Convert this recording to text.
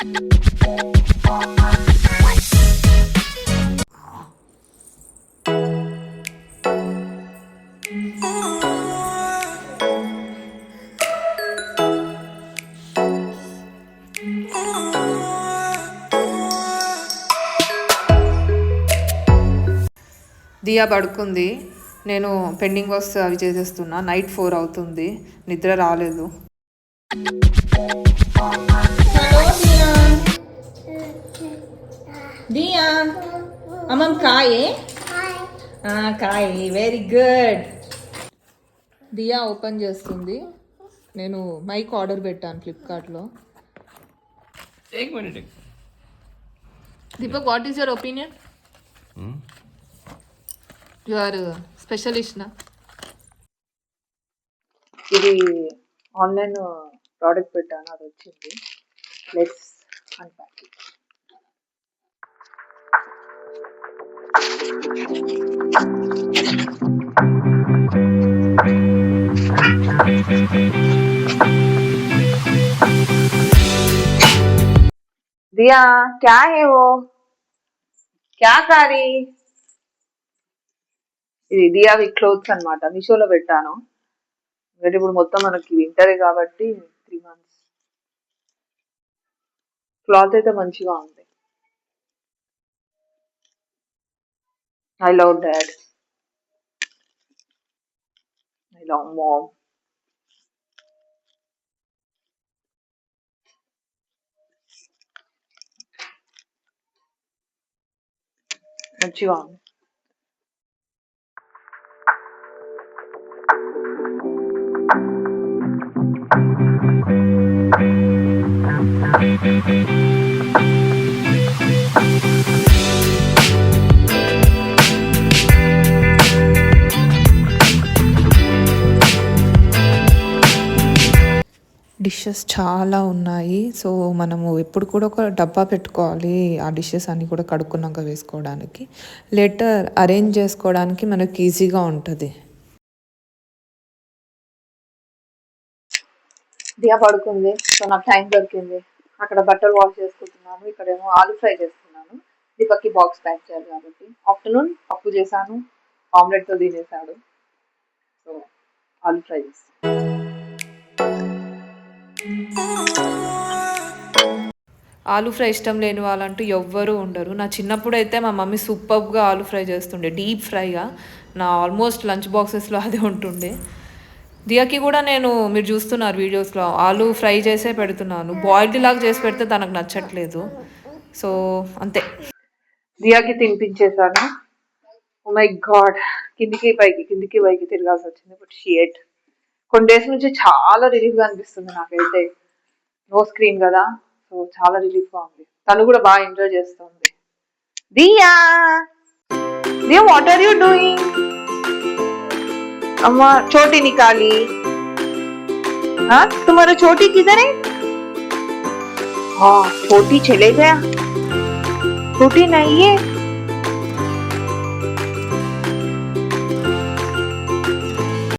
దియా పడుకుంది. నేను pending works అవి చేసేస్తున్నా. నైట్ 4 అవుతుంది, నిద్ర రాలేదు. దియా అమ్మమ్మ కాయే కాయ, వెరీ గుడ్. దియా ఓపెన్ చేస్తుంది. నేను మైక్ ఆర్డర్ పెట్టాను ఫ్లిప్కార్ట్లో. Deepak, what is your opinion? You are specialist నా? ఇది ఆన్లైన్ ప్రోడక్ట్ పెట్టాను, అది వచ్చింది. Let's unpack it. दिया क्या है वो, क्या कारी? ఇది దియావి క్లోత్స్ అన్నమాట, మీషోలో పెట్టాను. అంటే ఇప్పుడు మొత్తం మనకి వింటరే కాబట్టి 3 months. క్లాత్ అయితే మంచిగా ఉంది. I love dad, I love ma'am. మంచిగా ఉంది. డిషెస్ చాలా ఉన్నాయి. సో మనము ఎప్పుడు కూడా ఒక డబ్బా పెట్టుకోవాలి, ఆ డిషెస్ అన్నీ కూడా కడుక్కున్నాక వేసుకోవడానికి. లెటర్ అరేంజ్ చేసుకోవడానికి మనకి ఈజీగా ఉంటుంది. దియా పడుకుంది, సో నాకు టైం దొరికింది. అక్కడ బట్టలు వాష్ చేసుకుంటున్నాను, ఇక్కడేమో ఆలు ఫ్రై చేస్తున్నాను. దీపక్కి బాక్స్ ప్యాక్ చేయాలి కాబట్టి. ఆఫ్టర్నూన్ పప్పు చేశాను, ఆమ్లెట్తో తినేసాడు. సో ఆలు ఫ్రై చేస్తాను. ఆలు ఫ్రై ఇష్టం లేని వాళ్ళంటూ ఎవ్వరూ ఉండరు. నా చిన్నప్పుడు అయితే మా మమ్మీ సూపర్గా ఆలు ఫ్రై చేస్తుండే, డీప్ ఫ్రైగా. నా ఆల్మోస్ట్ లంచ్ బాక్సెస్లో అదే ఉంటుండే. దియాకి కూడా నేను, మీరు చూస్తున్నారు వీడియోస్లో, ఆలు ఫ్రై చేసే పెడుతున్నాను. బాయిల్డ్ లాగా చేసి పెడితే తనకు నచ్చట్లేదు. సో అంతే. దియాకి తినిపించేసాను. ఓ మై గాడ్, కిందికి పైకి తిరగాల్సి వచ్చింది. But she at. కొన్ని డేస్ నుంచి చాలా రిలీఫ్గా అనిపిస్తుంది నాకైతే. నో స్క్రీన్ కదా, సో చాలా రిలీఫ్గా ఉంది. తను కూడా బాగా ఎంజాయ్ చేస్తుంది. దియా, దియా వాట్ ఆర్ యూ డూయింగ్? अम्मा छोटी निकाली। हाँ तुम्हारा छोटी किधर है? हाँ छोटी चले गया, छोटी नहीं है।